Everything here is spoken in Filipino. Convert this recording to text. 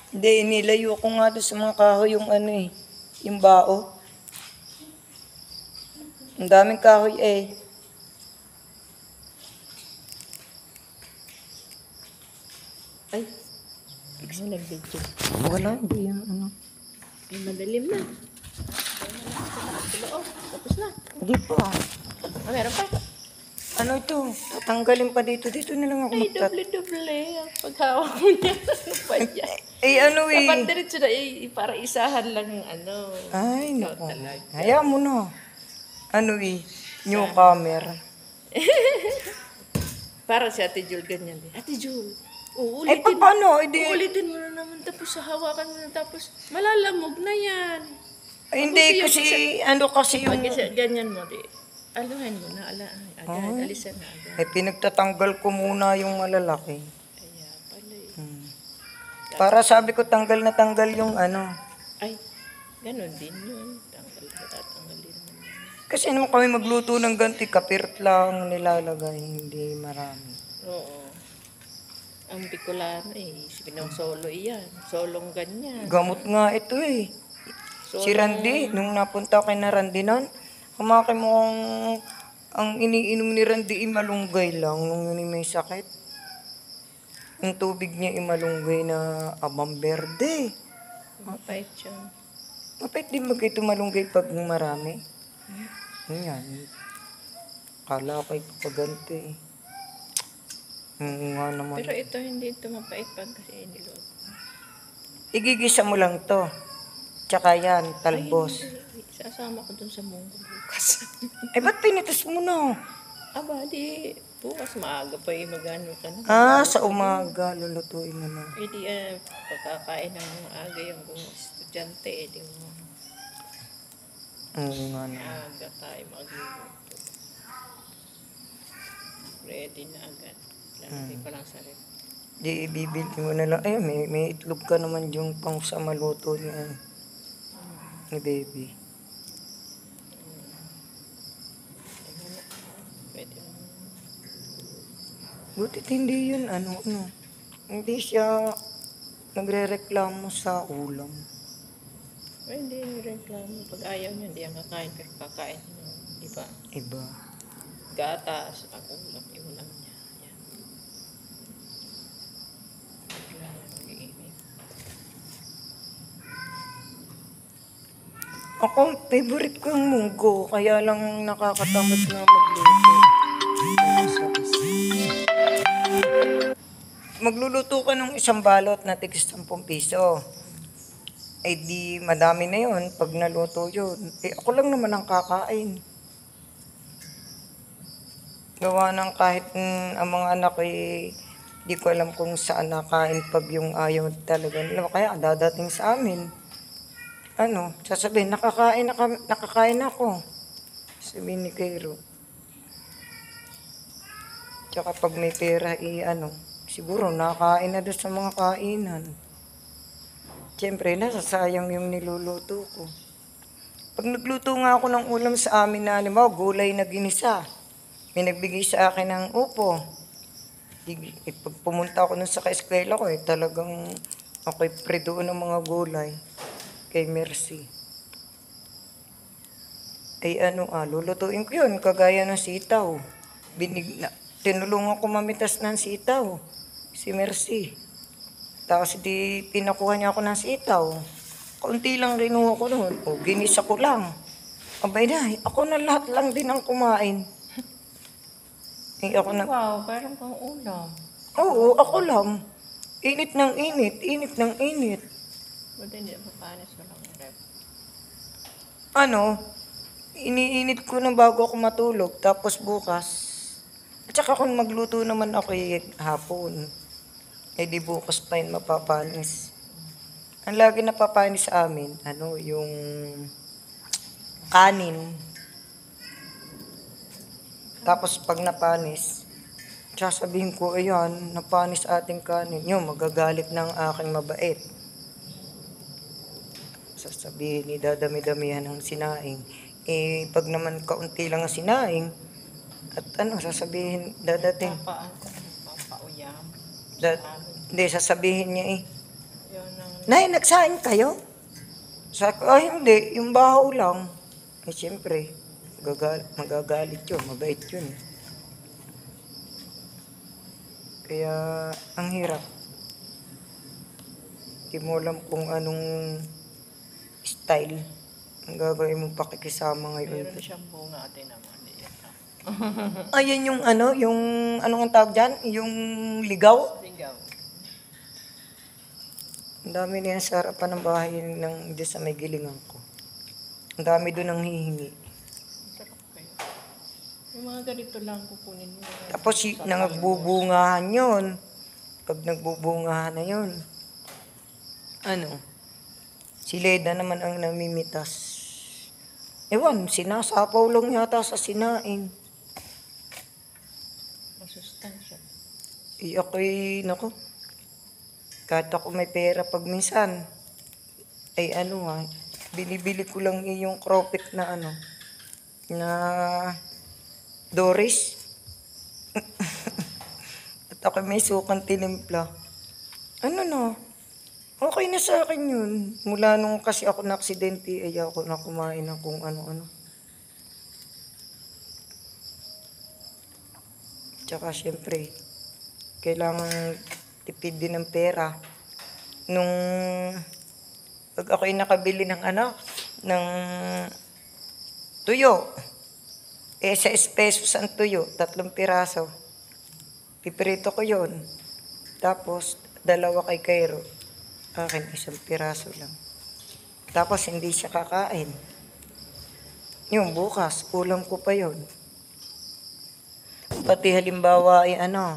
Hindi, nilayo ko nga doon sa mga kahoy yung ano eh. Yung bao. Ang daming kahoy eh. Ay, ano nag-video? Wala, hindi yan ano. Ay, madalim na. Tapos na. Hindi pa. Ah, meron pa. Ano ito? Tatanggalin pa dito. Dito na lang ako Ay, doble-doble. Ang paghawak mo niya. Ano pa yan? Eh ano eh. Dapat diretso na para isahan lang ng ano. Ay, Ikaw naku. talaga. Hayaan mo na. Ano eh. Newcomer. Para si Ate Jul ganyan din. Ate Jul, Eh paano? uulitin mo na naman tapos hawakan mo na tapos malalamog na yan. Ay, hindi kasi ano kasi yung... Pag ganyan mo, aluhan mo na, agad, alisan na agad. Eh pinagtatanggal ko muna yung malalaki. Kaya pala eh. Para sabi ko tanggal na tanggal yung ano. Ay, ganun din yun. Tatanggal din naman yun. Kasi naman kami magluto ng ganti, kapirt lang nilalagay, hindi marami. Oo. Ang Bicolano eh, solo iyan. Solong ganyan. Gamot nga ito eh. Solong, Si Randy, nung napunta kay na Randy nun, kumaki mo ang iniinom ni Randy malunggay lang nung yun may sakit. Yung tubig niya malunggay na abang berde. mapait yun. Mapait din mag ito malunggay pag marami. Yan. Kala ko ipaganti. Nga naman. Pero ito hindi ito mapait pag kasi niluto. Igigisa mo lang to. Tsaka yan, talbos. Sasama ko dun sa munggo bukas. Eh, ba't pinitas mo na? Aba, di bukas maaga pa yung magano ka na. Ah, sa umaga, lulutuin mo na. Eh di pagkakain ng maaga yung mga estudyante, eh di mo Oo nga na. maaga tayo magluluto. Ready na agad. Lalagay ko lang sa rep. Di ibibili mo na lang. Ay, may itlog ka naman yung pang sa maluto niya. Ni baby. Pwede naman. Butit hindi yun, ano. Hindi siya nagre-reklamo sa ulam. Hindi reklamo. Pag ayaw niya, hindi ang kakain. Pero kakain niya. Iba. Iba. Gatas, ang ulam, iulam niya. Yan. Bigla na mag-iinit. Ako, favorite ko yung munggo. Kaya lang nakakatamad na magluto. Magluluto ka ng isang balot na tig 10 piso. Eh di madami na yun pag naluto yun. Eh ako lang naman ang kakain. Gawa ng kahit ang mga anak eh, di ko alam kung saan nakain pag yung ayaw talaga nila. Kaya dadating sa amin. Ano, sasabihin, nakakain ako. Sabihin ni Cairo. Tsaka pag may pera, siguro nakakain na doon sa mga kainan. Siyempre, nasasayang yung niluluto ko. Pag nagluto nga ako ng ulam sa amin na, halimbawa, gulay na ginisa. May nagbigay sa akin ng upo. Pag pumunta ako nun sa ka-eskwela ko, talagang ako'y pre doon ng mga gulay. Kay Mercy. Ay lulutuin ko yun, kagaya ng sitaw. Tinulungan ko mamitas ng sitaw. Si Mercy. Tapos di pinakuha niya ako ng sitaw. Kaunti lang rinuha ko noon. Ginisa ko lang. Abay na, ako na lahat lang din ang kumain. Wow, parang pang ulam. Oo, ako lang. Init ng init, init ng init. Buti hindi mapapanis mo lang yung rep. Iniinit ko na bago ako matulog. Tapos bukas. At saka kung magluto naman ako hapon. Eh di bukas pa yun mapapanis. Ang lagi napapanis sa amin, yung kanin. Tapos pag napanis, sasabihin ko, ayan, napanis ating kanin. Yun, magagalit ng aking mabait. Sasabihin, dadami-damihan ng sinaing. Eh, pag naman kaunti lang ang sinaing, at sasabihin, dadating. Papauyam. Hindi, sasabihin niya Wala nang... Nay, nagsaing kayo? Sabi ko, ay hindi, yung bahaw lang. Eh siyempre, magagalit yun, mabait yun. Kaya, ang hirap. Di mo alam kung anong style ang gagawin mong pakikisama ngayon. Meron siyang bunga ate na maliit. Ayun yung ano, yung anong ang tawag dyan? Yung ligaw? Ligaw. Ang dami niyan sa harapan ng bahay ng di sa may gilingan ko. Ang dami doon ang hihingi. Sarap kayo. Yung mga ganito lang kukunin mo. Tapos nagbubungahan yun. Pag nagbubungahan na yun, ano, si Leda naman ang namimitas. Ewan, sinasapaw lang yata sa sinaing. Masustansya. Ako'y, nako, kahit ako may pera pag minsan, ay ano ha, binibili ko lang yung cropit na ano, na Doris. At ako may sukang tinimpla. Ano na, okay na sa akin yun. Mula nung kasi ako na-aksidente, ay ako na kumain ng kung ano-ano. Tsaka syempre, kailangan tipid din ng pera. Nung pag ako'y nakabili ng ano, ng tuyo, 6 pesos ang tuyo, 3 piraso. Piprito ko yon. Tapos, 2 kay Cairo. Akin, 1 piraso lang. Tapos, hindi siya kakain. Yung bukas, kulang ko pa yon. Pati halimbawa ay ano,